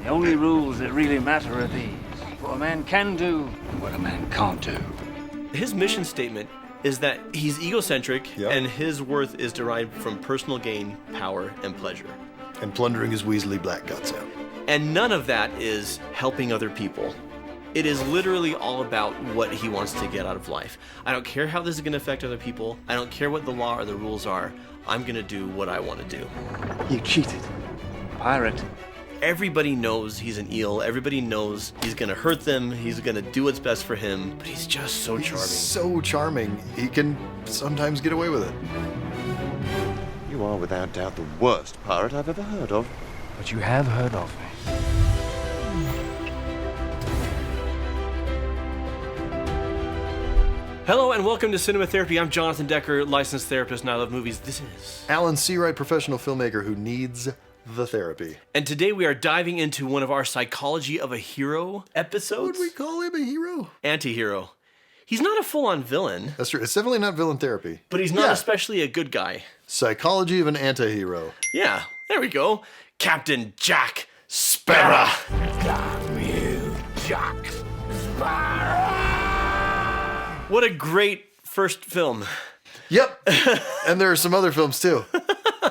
The only rules that really matter are these. What a man can do and what a man can't do. His mission statement is that he's egocentric and his worth is derived from personal gain, power, and pleasure. And plundering his Weasley black guts out. And none of that is helping other people. It is literally all about what he wants to get out of life. I don't care how this is going to affect other people. I don't care what the law or the rules are. I'm going to do what I want to do. You cheated. Pirate. Everybody knows he's an eel. Everybody knows he's going to hurt them. He's going to do what's best for him. But he's just so charming. So charming. He can sometimes get away with it. You are without doubt the worst pirate I've ever heard of. But you have heard of me. Hello and welcome to Cinema Therapy. I'm Jonathan Decker, licensed therapist, and I love movies. This is Alan Seawright, professional filmmaker who needs the therapy. And today we are diving into one of our Psychology of a Hero episodes. Would we call him a hero? Anti-hero. He's not a full-on villain. That's true. It's definitely not villain therapy. But he's not especially a good guy. Psychology of an anti-hero. Yeah, there we go. Captain Jack Sparrow. Damn you, Jack Sparrow! What a great first film. Yep. And there are some other films too.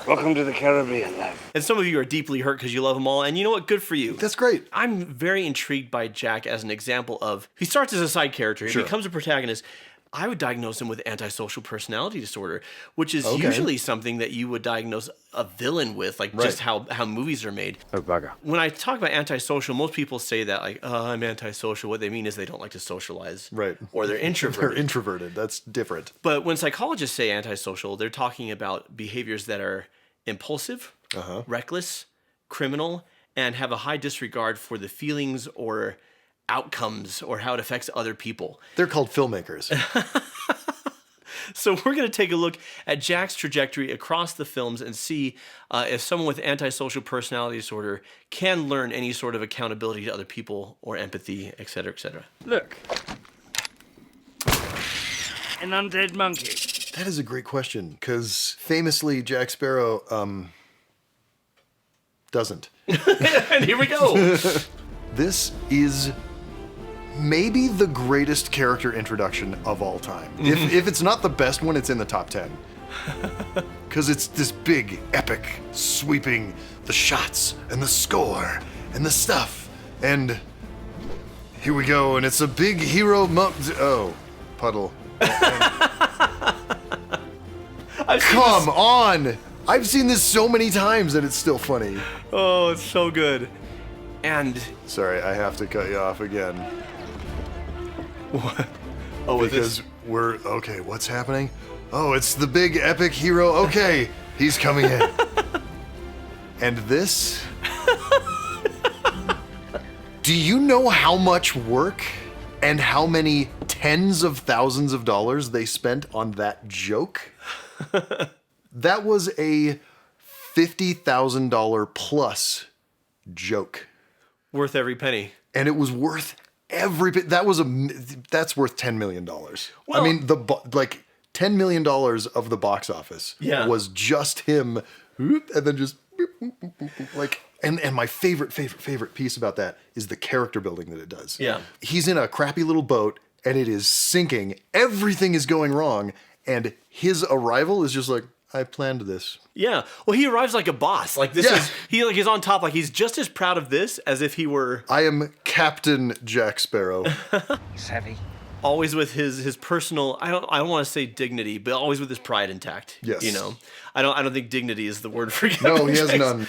Welcome to the Caribbean, lad. And some of you are deeply hurt because you love them all, and you know what? Good for you. That's great. I'm very intrigued by Jack as an example of, he starts as a side character, he becomes a protagonist. I would diagnose him with antisocial personality disorder, which is usually something that you would diagnose a villain with, like just how movies are made. Oh, bugger. When I talk about antisocial, most people say that like, oh, I'm antisocial. What they mean is they don't like to socialize. Right. Or they're introverted. They're introverted. That's different. But when psychologists say antisocial, they're talking about behaviors that are impulsive, reckless, criminal, and have a high disregard for the feelings or outcomes or how it affects other people. They're called filmmakers. So we're going to take a look at Jack's trajectory across the films and see if someone with antisocial personality disorder can learn any sort of accountability to other people or empathy, etc., etc. Look. An undead monkey. That is a great question, because famously Jack Sparrow doesn't. And here we go. This is maybe the greatest character introduction of all time. If it's not the best one, it's in the top 10. Because it's this big, epic, sweeping, the shots and the score and the stuff. And here we go, and it's a big hero puddle. Come on! I've seen this so many times and it's still funny. Oh, it's so good. And sorry, I have to cut you off again. What? Oh, because we're okay. What's happening? Oh, it's the big epic hero. Okay, he's coming in. And this. Do you know how much work and how many tens of thousands of dollars they spent on that joke? That was a $50,000 plus joke. Worth every penny. And it was worth every bit. That's worth $10 million. Well, I mean, $10 million of the box office was just him, and then just like. And my favorite piece about that is the character building that it does. Yeah. He's in a crappy little boat and it is sinking. Everything is going wrong, and his arrival is just like, I planned this. Yeah. Well, he arrives like a boss. Like this is he's on top. Like he's just as proud of this as if he were. I am Captain Jack Sparrow. Savvy. Always with his personal. I don't want to say dignity, but always with his pride intact. Yes. You know. I don't think dignity is the word for Captain No, he has Jack's. none.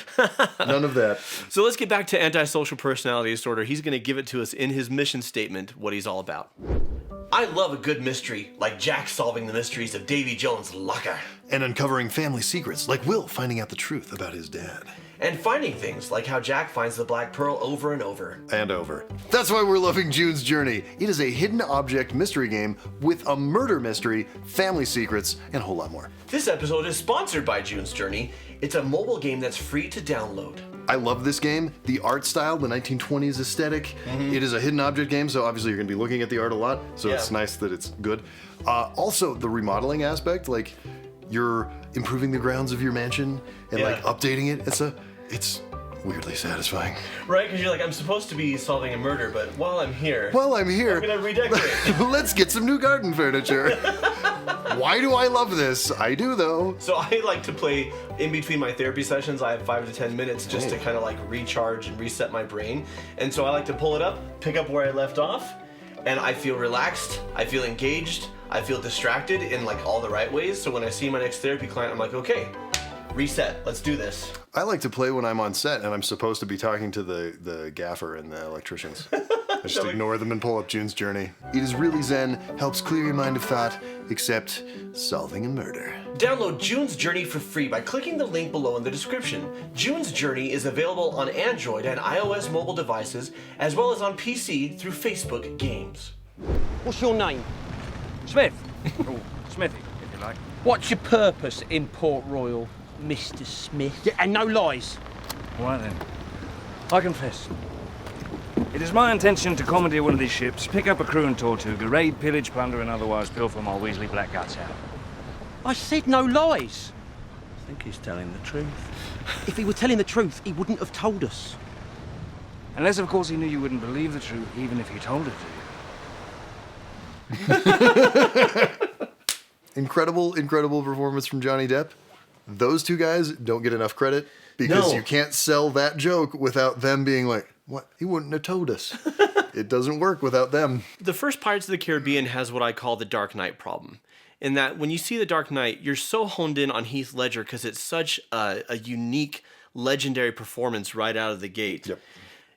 None of that. So let's get back to antisocial personality disorder. He's going to give it to us in his mission statement, what he's all about. I love a good mystery, like Jack solving the mysteries of Davy Jones' locker. And uncovering family secrets, like Will finding out the truth about his dad. And finding things, like how Jack finds the Black Pearl over and over. And over. That's why we're loving June's Journey. It is a hidden object mystery game with a murder mystery, family secrets, and a whole lot more. This episode is sponsored by June's Journey. It's a mobile game that's free to download. I love this game. The art style, the 1920s aesthetic. It is a hidden object game, so obviously you're going to be looking at the art a lot, so it's nice that it's good. Also, the remodeling aspect, like you're improving the grounds of your mansion and like updating it. It's weirdly satisfying. Right? Because you're like, I'm supposed to be solving a murder, but while I'm here, I'm gonna redecorate. Let's get some new garden furniture. Why do I love this? I do, though. So I like to play in between my therapy sessions. I have 5 to 10 minutes just to kind of like recharge and reset my brain. And so I like to pull it up, pick up where I left off, and I feel relaxed, I feel engaged, I feel distracted in like all the right ways. So when I see my next therapy client, I'm like, okay, reset, let's do this. I like to play when I'm on set and I'm supposed to be talking to the gaffer and the electricians. I just ignore them and pull up June's Journey. It is really zen, helps clear your mind of thought, except solving a murder. Download June's Journey for free by clicking the link below in the description. June's Journey is available on Android and iOS mobile devices, as well as on PC through Facebook Games. What's your name? Smith. Oh, Smithy, if you like. What's your purpose in Port Royal, Mr. Smith? Yeah, and no lies. Why then? I confess. It is my intention to commandeer one of these ships, pick up a crew and Tortuga, raid, pillage, plunder, and otherwise pilfer my Weasley black guts out. I said no lies. I think he's telling the truth. If he were telling the truth, he wouldn't have told us. Unless, of course, he knew you wouldn't believe the truth, even if he told it to you. Incredible performance from Johnny Depp. Those two guys don't get enough credit because you can't sell that joke without them being like, what? He wouldn't have told us. It doesn't work without them. The first Pirates of the Caribbean has what I call the Dark Knight problem. In that when you see the Dark Knight, you're so honed in on Heath Ledger because it's such a unique, legendary performance right out of the gate. Yep.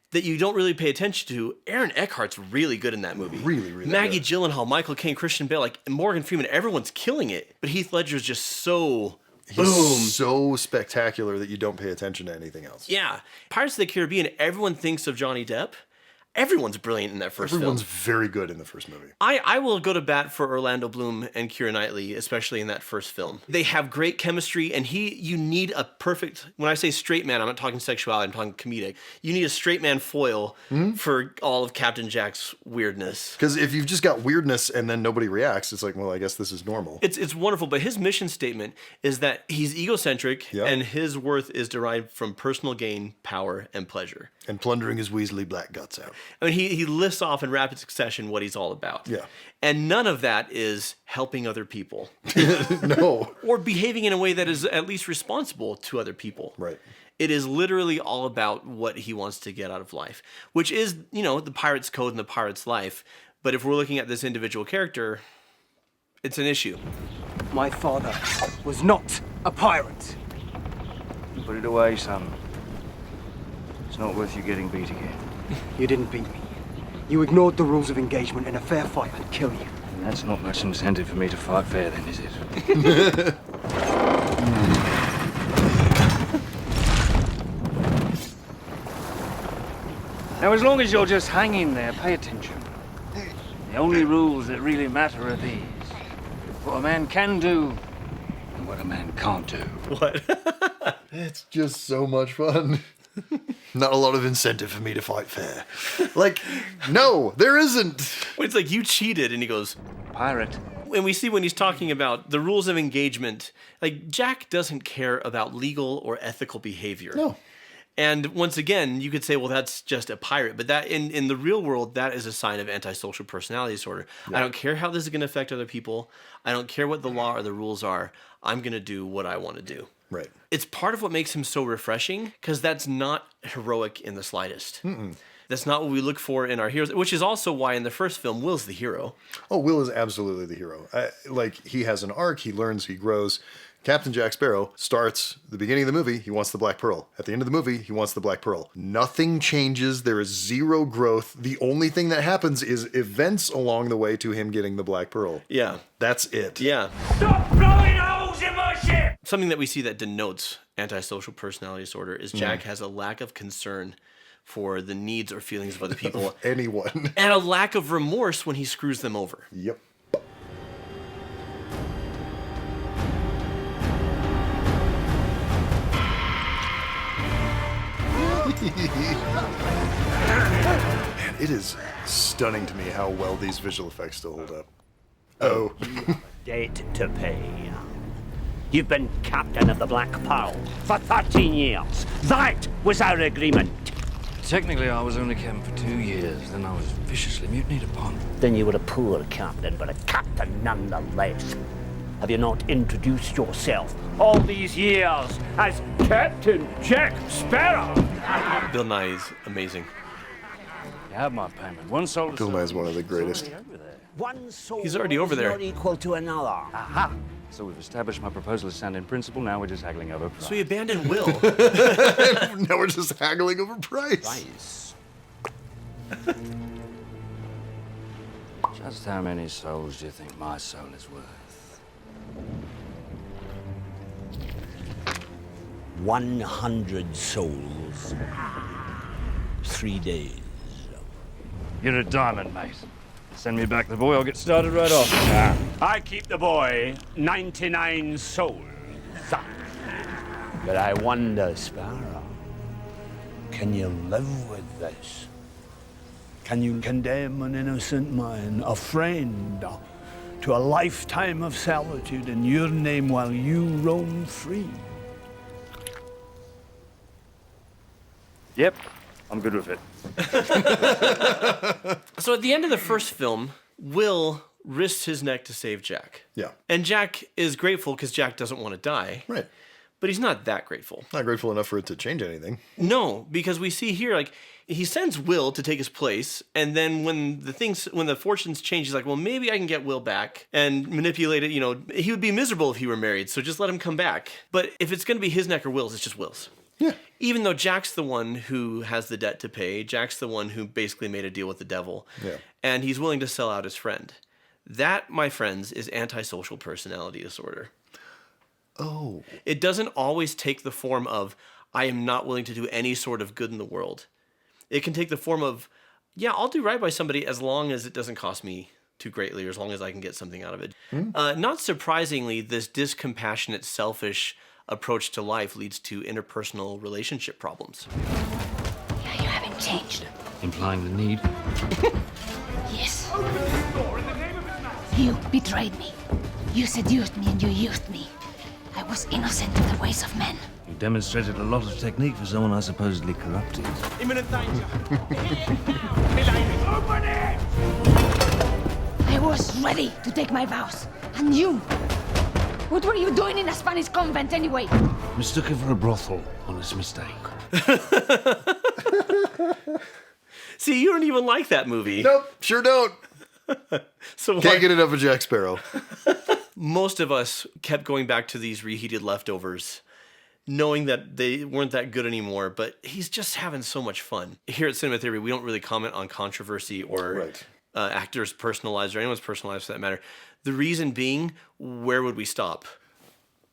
That you don't really pay attention to. Aaron Eckhart's really good in that movie. Really Maggie good. Gyllenhaal, Michael Caine, Christian Bale, like Morgan Freeman, everyone's killing it. But Heath Ledger's just so He's so spectacular that you don't pay attention to anything else. Yeah. Pirates of the Caribbean, everyone thinks of Johnny Depp. Everyone's brilliant in that first Everyone's film. very good in the first movie. I will go to bat for Orlando Bloom and Keira Knightley, especially in that first film. They have great chemistry, and you need a perfect, when I say straight man, I'm not talking sexuality, I'm talking comedic. You need a straight man foil for all of Captain Jack's weirdness. Because if you've just got weirdness and then nobody reacts, it's like, well, I guess this is normal. It's wonderful, but his mission statement is that he's egocentric, Yep. and his worth is derived from personal gain, power, and pleasure. And plundering his Weasley black guts out. I mean, he lists off in rapid succession what he's all about. Yeah. And none of that is helping other people. No. Or behaving in a way that is at least responsible to other people. Right. It is literally all about what he wants to get out of life, which is, the pirate's code and the pirate's life. But if we're looking at this individual character, it's an issue. My father was not a pirate. Put it away, son. It's not worth you getting beat again. You didn't beat me. You ignored the rules of engagement. In a fair fight, I'd kill you. And that's not much incentive for me to fight fair, then, is it? Now, as long as you're just hanging there, pay attention. The only rules that really matter are these. What a man can do, and what a man can't do. What? It's just so much fun. Not a lot of incentive for me to fight fair. Like, no, there isn't. It's like, you cheated, and he goes, Pirate. and we see when he's talking about the rules of engagement, like, Jack doesn't care about legal or ethical behavior. No. And once again, you could say, well, that's just a pirate. But that in the real world, that is a sign of antisocial personality disorder. Yeah. I don't care how this is going to affect other people. I don't care what the law or the rules are. I'm going to do what I want to do. Right. It's part of what makes him so refreshing, because that's not heroic in the slightest. That's not what we look for in our heroes, which is also why in the first film, Will's the hero. Oh, Will is absolutely the hero. He has an arc, he learns, he grows. Captain Jack Sparrow starts the beginning of the movie, he wants the Black Pearl. At the end of the movie, he wants the Black Pearl. Nothing changes. There is zero growth. The only thing that happens is events along the way to him getting the Black Pearl. Yeah. That's it. Yeah. Stop blowing holes in my ship! Something that we see that denotes antisocial personality disorder is Jack has a lack of concern for the needs or feelings of other people. Anyone. And a lack of remorse when he screws them over. Yep. Man, it is stunning to me how well these visual effects still hold up. Oh. Debt to pay. You've been captain of the Black Pearl for 13 years. That was our agreement. Technically, I was only captain for 2 years. Then I was viciously mutinied upon. Then you were a poor captain, but a captain nonetheless. Have you not introduced yourself all these years as Captain Jack Sparrow? Bill Nye is amazing. You have my payment. One soul. Bill Nye is one of the greatest. One soul He's already over there. is not equal to another. Aha. So we've established my proposal is sound in principle. Now we're just haggling over price. So he abandoned Will. Now we're just haggling over price. Just how many souls do you think my soul is worth? 100 souls. 3 days. You're a diamond, mate. Send me back the boy, I'll get started right off. I keep the boy 99 souls. But I wonder, Sparrow, can you live with this? Can you condemn an innocent man, a friend, to a lifetime of solitude in your name while you roam free? Yep, I'm good with it. So at the end of the first film, Will risks his neck to save Jack. Yeah. And Jack is grateful because Jack doesn't want to die. Right. But he's not that grateful. Not grateful enough for it to change anything. No, because we see here, like, he sends Will to take his place, and then when the fortunes change, he's like, well, maybe I can get Will back and manipulate it. You know, he would be miserable if he were married, so just let him come back. But if it's going to be his neck or Will's, it's just Will's. Yeah. Even though Jack's the one who has the debt to pay, Jack's the one who basically made a deal with the devil. Yeah. And he's willing to sell out his friend. That, my friends, is antisocial personality disorder. Oh. It doesn't always take the form of, I am not willing to do any sort of good in the world. It can take the form of, yeah, I'll do right by somebody as long as it doesn't cost me too greatly or as long as I can get something out of it. Not surprisingly, this discompassionate, selfish approach to life leads to interpersonal relationship problems. Yeah, you haven't changed. Implying the need. Yes. You betrayed me. You seduced me and you used me. I was innocent in the ways of men. You demonstrated a lot of technique for someone I supposedly corrupted. Imminent danger. Open it! I was ready to take my vows. And you? What were you doing in a Spanish convent anyway? Mistook it for a brothel. Honest mistake. See, you don't even like that movie. Nope, sure don't. So Can't get enough of Jack Sparrow. Most of us kept going back to these reheated leftovers, knowing that they weren't that good anymore, but he's just having so much fun. Here at Cinema Theory, we don't really comment on controversy or actors' personal lives or anyone's personal lives for that matter. The reason being, where would we stop?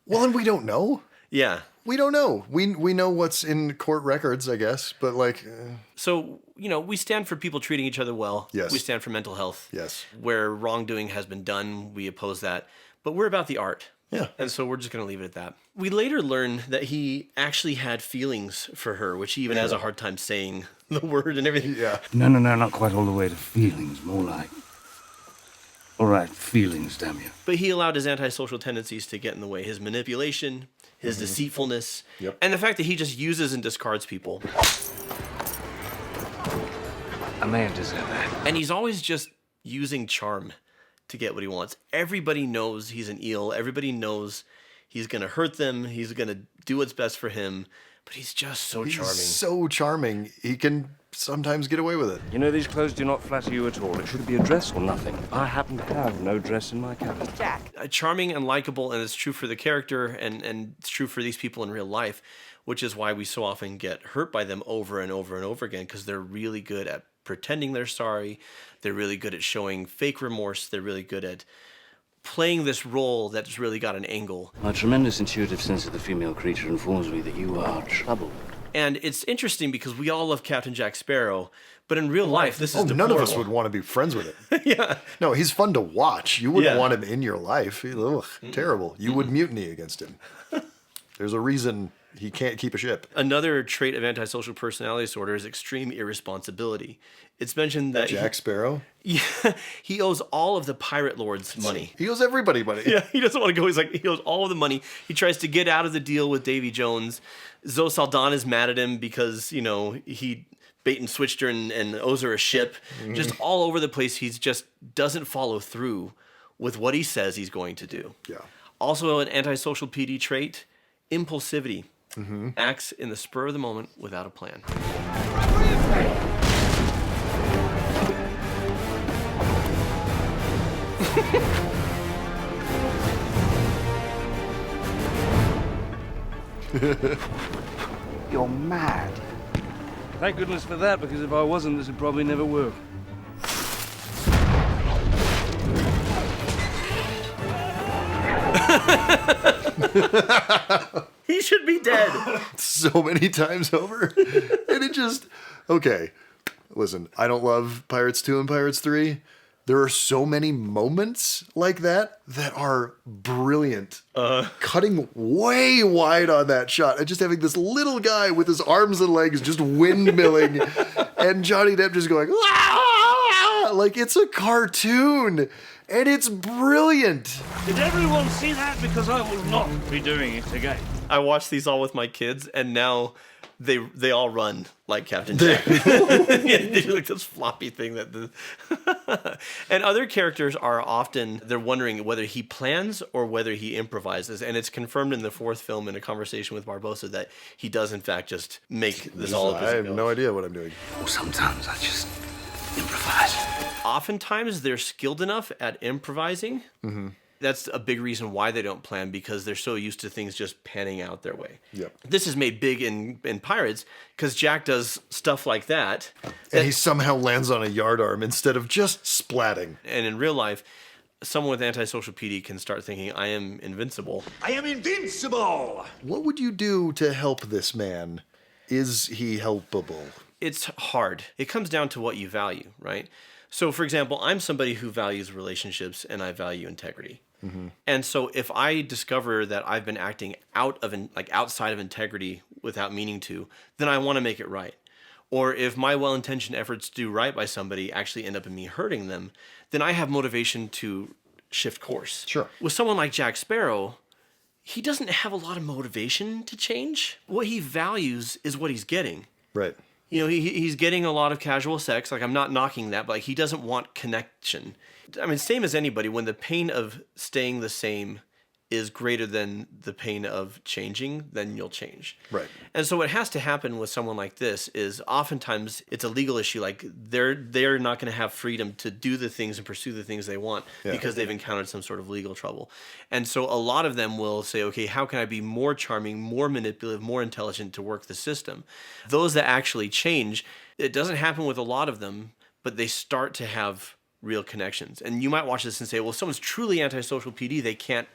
Well, and we don't know. Yeah. We don't know. We know what's in court records, I guess, but like... So, you know, we stand for people treating each other well. Yes. We stand for mental health. Yes. Where wrongdoing has been done, we oppose that. But we're about the art. Yeah. And so we're just going to leave it at that. We later learn that he actually had feelings for her, which he even has a hard time saying the word and everything. Yeah. No, not quite all the way to feelings. More like... All right, feelings, damn you. But he allowed his antisocial tendencies to get in the way. His manipulation, his deceitfulness, and the fact that he just uses and discards people. A man deserves that. And he's always just using charm to get what he wants. Everybody knows he's an eel. Everybody knows he's going to hurt them. He's going to do what's best for him. But he's just so charming. So charming. He can sometimes get away with it. You know, these clothes do not flatter you at all. It should be a dress or nothing. I happen to have no dress in my cabin. Jack. Charming and likable, and it's true for the character, and it's true for these people in real life, which is why we so often get hurt by them over and over and over again, because they're really good at pretending they're sorry. They're really good at showing fake remorse. They're really good at playing this role that's really got an angle. My tremendous intuitive sense of the female creature informs me that you are troubled. And it's interesting because we all love Captain Jack Sparrow, but in real life, this is none of us would want to be friends with him. Yeah. No, he's fun to watch. You wouldn't want him in your life. Ugh, terrible. You would mutiny against him. There's a reason He can't keep a ship. Another trait of antisocial personality disorder is extreme irresponsibility. It's mentioned that Jack Sparrow? he owes all of the pirate lord's money. He owes everybody money. Yeah, he doesn't want to go. He's like, he owes all of the money. He tries to get out of the deal with Davy Jones. Zoe Saldana's mad at him because, he bait and switched her and owes her a ship. Just all over the place. He just doesn't follow through with what he says he's going to do. Yeah. Also an antisocial PD trait, impulsivity. Acts in the spur of the moment without a plan. You're mad. Thank goodness for that, because if I wasn't, this would probably never work. He should be dead. So many times over. And it just... Okay. Listen, I don't love Pirates 2 and Pirates 3. There are so many moments like that are brilliant. Cutting way wide on that shot and just having this little guy with his arms and legs just windmilling and Johnny Depp just going, "Ah!" Like it's a cartoon. And it's brilliant. Did everyone see that? Because I will not be doing it again. I watched these all with my kids, and now they all run like Captain Jack. Yeah, they do like this floppy thing and other characters are often, they're wondering whether he plans or whether he improvises. And it's confirmed in the fourth film in a conversation with Barbossa that he does in fact just make this all up. I have no idea what I'm doing. Or sometimes I just improvise. Oftentimes they're skilled enough at improvising. That's a big reason why they don't plan, because they're so used to things just panning out their way. Yep. This is made big in Pirates because Jack does stuff like that. And he somehow lands on a yardarm instead of just splatting. And in real life, someone with antisocial PD can start thinking, I am invincible. I am invincible! What would you do to help this man? Is he helpable? It's hard. It comes down to what you value, right? So, for example, I'm somebody who values relationships and I value integrity. And so if I discover that I've been acting outside of integrity without meaning to, then I want to make it right. Or if my well-intentioned efforts to do right by somebody actually end up in me hurting them, then I have motivation to shift course. Sure. With someone like Jack Sparrow, he doesn't have a lot of motivation to change. What he values is what he's getting. Right. He's getting a lot of casual sex. Like, I'm not knocking that, but he doesn't want connection. I mean, same as anybody, when the pain of staying the same is greater than the pain of changing, then you'll change. Right. And so what has to happen with someone like this is oftentimes it's a legal issue. Like they're not going to have freedom to do the things and pursue the things they want because they've encountered some sort of legal trouble. And so a lot of them will say, okay, how can I be more charming, more manipulative, more intelligent to work the system? Those that actually change, it doesn't happen with a lot of them, but they start to have real connections. And you might watch this and say, well, if someone's truly antisocial PD, they can't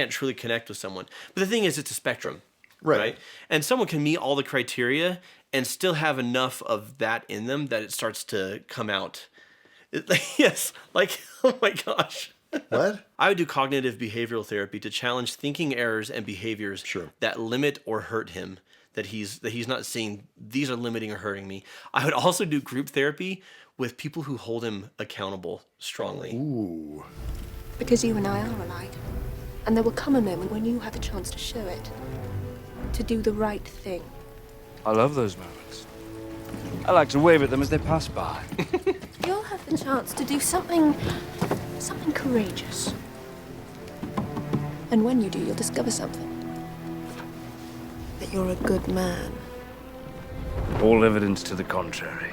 truly connect with someone. But the thing is, it's a spectrum, right? And someone can meet all the criteria and still have enough of that in them that it starts to come out. Yes, like, oh my gosh. What? I would do cognitive behavioral therapy to challenge thinking errors and behaviors that limit or hurt him, that he's not seeing these are limiting or hurting me. I would also do group therapy with people who hold him accountable strongly. Ooh. Because you and I are alike. And there will come a moment when you have a chance to show it. To do the right thing. I love those moments. I like to wave at them as they pass by. You'll have the chance to do something courageous. And when you do, you'll discover something. That you're a good man. All evidence to the contrary.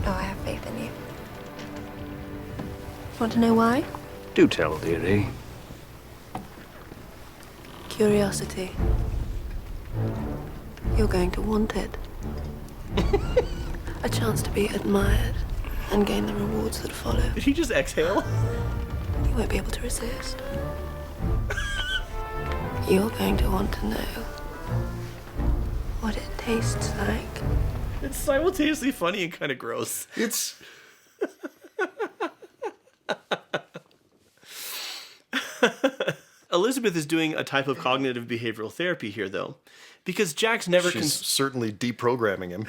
Oh, I have faith in you. Want to know why? Do tell, dearie. Curiosity. You're going to want it. A chance to be admired and gain the rewards that follow. Did he just exhale? You won't be able to resist. You're going to want to know what it tastes like. It's simultaneously funny and kind of gross. It's... Elizabeth is doing a type of cognitive behavioral therapy here, though, because Jack's never... She's certainly deprogramming him.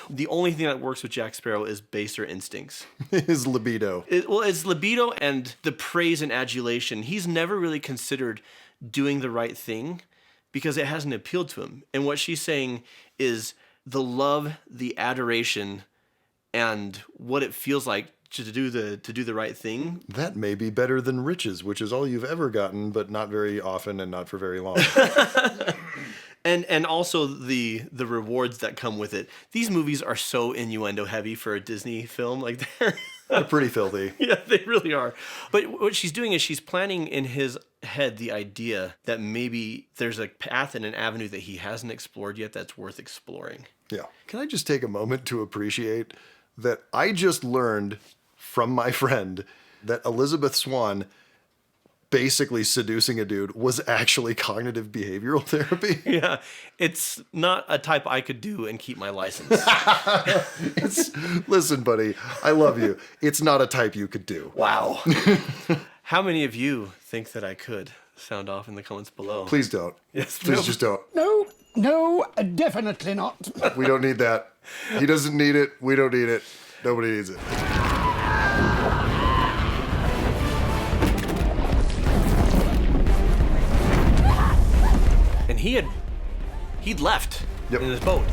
The only thing that works with Jack Sparrow is baser instincts. His libido. It's libido and the praise and adulation. He's never really considered doing the right thing because it hasn't appealed to him. And what she's saying is the love, the adoration, and what it feels like to do the right thing. That may be better than riches, which is all you've ever gotten, but not very often and not for very long. And also the rewards that come with it. These movies are so innuendo heavy for a Disney film. Like They're pretty filthy. Yeah, they really are. But what she's doing is she's planting in his head the idea that maybe there's a path and an avenue that he hasn't explored yet that's worth exploring. Yeah. Can I just take a moment to appreciate that I just learned from my friend that Elizabeth Swann basically seducing a dude was actually cognitive behavioral therapy. Yeah, it's not a type I could do and keep my license. Listen, buddy, I love you. It's not a type you could do. Wow. How many of you think that I could? Sound off in the comments below. Please don't. Yes, please just don't. No, definitely not. We don't need that. He doesn't need it. We don't need it. Nobody needs it. And he'd left in his boat.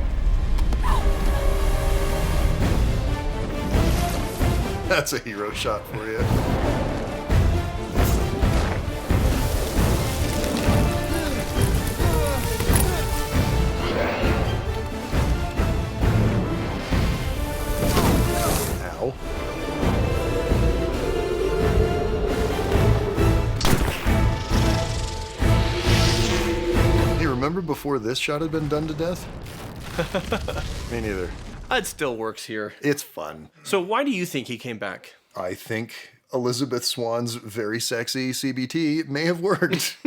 That's a hero shot for you. Ow. Remember before this shot had been done to death? Me neither. It still works here. It's fun. So why do you think he came back? I think Elizabeth Swann's very sexy CBT may have worked.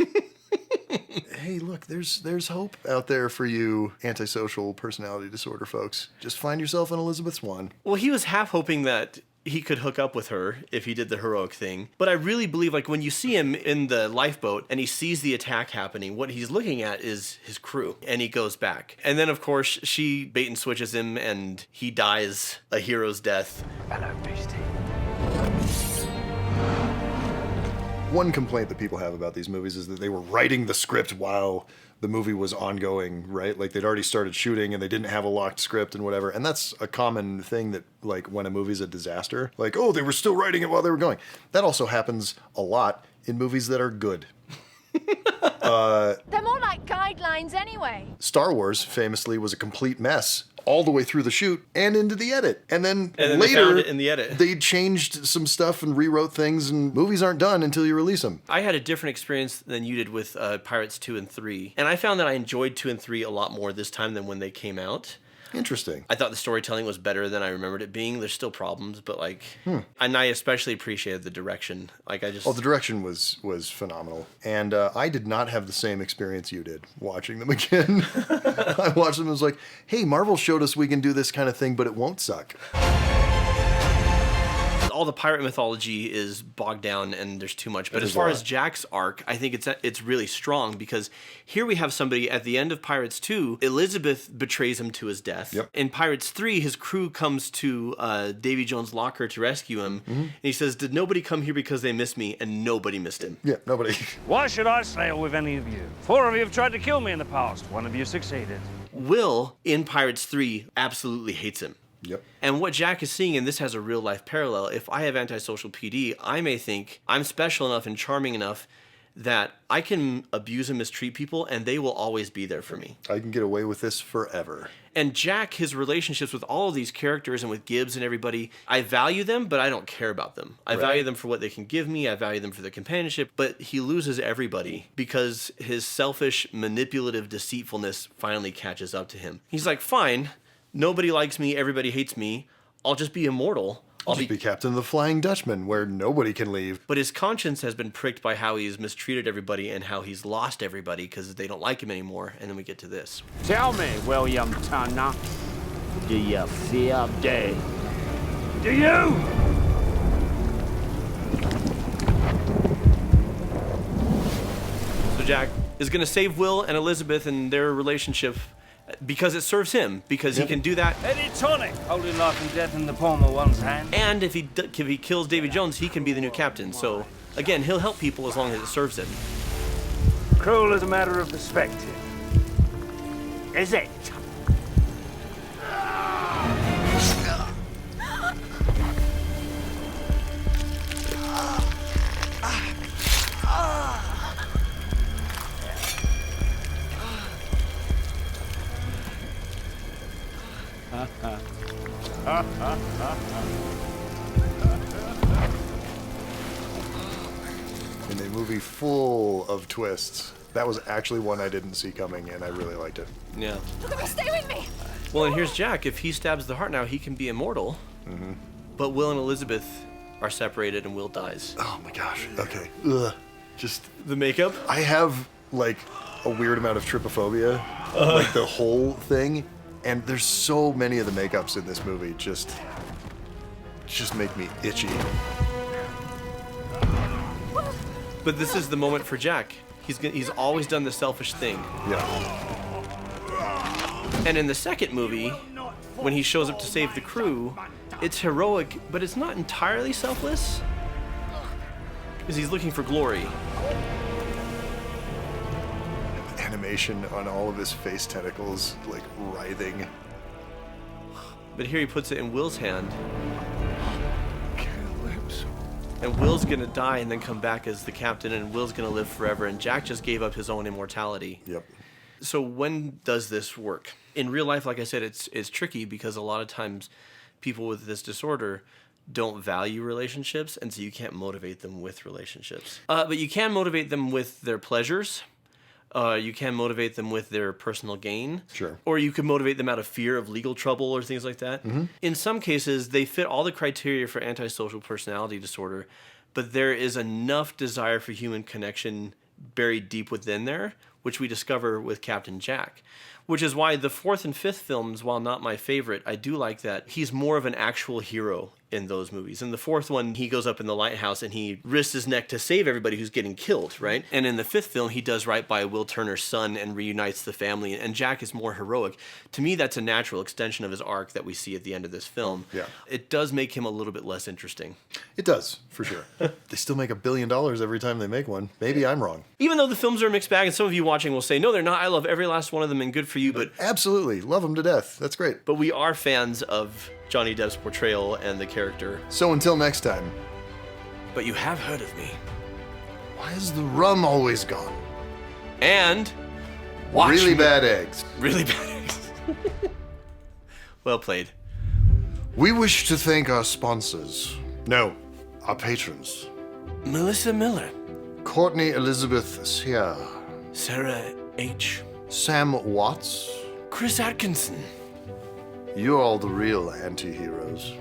Hey, look, there's hope out there for you antisocial personality disorder folks. Just find yourself an Elizabeth Swann. Well, he was half hoping that he could hook up with her if he did the heroic thing. But I really believe, like, when you see him in the lifeboat and he sees the attack happening, what he's looking at is his crew, and he goes back. And then, of course, she bait and switches him, and he dies a hero's death. Hello, beastie. One complaint that people have about these movies is that they were writing the script while the movie was ongoing, right? Like they'd already started shooting and they didn't have a locked script and whatever. And that's a common thing that, like, when a movie's a disaster, like, oh, they were still writing it while they were going. That also happens a lot in movies that are good. They're more like guidelines anyway. Star Wars famously was a complete mess all the way through the shoot and into the edit. And then later they found it in the edit. They changed some stuff and rewrote things, and movies aren't done until you release them. I had a different experience than you did with Pirates 2 and 3. And I found that I enjoyed 2 and 3 a lot more this time than when they came out. Interesting. I thought the storytelling was better than I remembered it being. There's still problems, but and I especially appreciated the direction. Like the direction was phenomenal, and I did not have the same experience you did watching them again. I watched them and was like, hey, Marvel showed us we can do this kind of thing, but it won't suck. All the pirate mythology is bogged down and there's too much. But as far as Jack's arc, I think it's really strong because here we have somebody at the end of Pirates 2, Elizabeth betrays him to his death. Yep. In Pirates 3, his crew comes to Davy Jones' locker to rescue him. Mm-hmm. And he says, did nobody come here because they missed me? And nobody missed him. Yeah, nobody. Why should I sail with any of you? 4 of you have tried to kill me in the past. 1 of you succeeded. Will, in Pirates 3, absolutely hates him. Yep. And what Jack is seeing, and this has a real life parallel, if I have antisocial PD, I may think I'm special enough and charming enough that I can abuse and mistreat people and they will always be there for me. I can get away with this forever. And Jack, his relationships with all of these characters and with Gibbs and everybody, I value them, but I don't care about them. I value them for what they can give me. I value them for their companionship, but he loses everybody because his selfish, manipulative deceitfulness finally catches up to him. He's like, fine. Nobody likes me, everybody hates me, I'll just be immortal. I'll just be Captain of the Flying Dutchman, where nobody can leave. But his conscience has been pricked by how he's mistreated everybody and how he's lost everybody because they don't like him anymore. And then we get to this. Tell me, William Turner, do you fear death? Do you? Jack is going to save Will and Elizabeth and their relationship because it serves him, because he can do that. Eddie Tonic, holding life and death in the palm of one's hand. And if he kills Davy Jones, he can be the new captain. So, again, he'll help people as long as it serves him. Cruel is a matter of perspective. Is it? In a movie full of twists, that was actually one I didn't see coming, and I really liked it. Yeah. Stay with me. Well, and here's Jack. If he stabs the heart now, he can be immortal. Mm-hmm. But Will and Elizabeth are separated, and Will dies. Oh my gosh. Okay. Ugh. Just the makeup. I have like a weird amount of trypophobia, like the whole thing, and there's so many of the makeups in this movie just make me itchy. But this is the moment for Jack. He's always done the selfish thing. Yeah. And in the second movie, when he shows up to save the crew, it's heroic, but it's not entirely selfless. Because he's looking for glory. Animation on all of his face tentacles, like writhing. But here he puts it in Will's hand. And Will's gonna die and then come back as the captain, and Will's gonna live forever, and Jack just gave up his own immortality. Yep. So when does this work? In real life, like I said, it's tricky because a lot of times people with this disorder don't value relationships, and so you can't motivate them with relationships. But you can motivate them with their pleasures. You can motivate them with their personal gain. Sure. Or you can motivate them out of fear of legal trouble or things like that. Mm-hmm. In some cases, they fit all the criteria for antisocial personality disorder, but there is enough desire for human connection buried deep within there, which we discover with Captain Jack. Which is why the fourth and fifth films, while not my favorite, I do like that he's more of an actual hero in those movies. In the fourth one, he goes up in the lighthouse and he risks his neck to save everybody who's getting killed, right? And in the fifth film, he does right by Will Turner's son and reunites the family, and Jack is more heroic. To me, that's a natural extension of his arc that we see at the end of this film. Yeah. It does make him a little bit less interesting. It does, for sure. They still make $1 billion every time they make one. Maybe I'm wrong. Even though the films are a mixed bag, and some of you watching will say, no, they're not. I love every last one of them and good for you, but... Absolutely. Love them to death. That's great. But we are fans of Johnny Depp's portrayal and the character. So until next time. But you have heard of me. Why is the rum always gone? And watch really me. Bad eggs. Really bad eggs. Well played. We wish to thank our sponsors. No, our patrons. Melissa Miller. Courtney Elizabeth Sierra. Sarah H. Sam Watts. Chris Atkinson. You're all the real anti-heroes.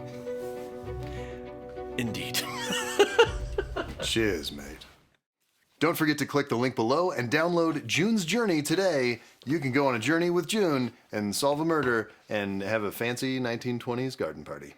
Indeed. Cheers, mate. Don't forget to click the link below and download June's Journey today. You can go on a journey with June and solve a murder and have a fancy 1920s garden party.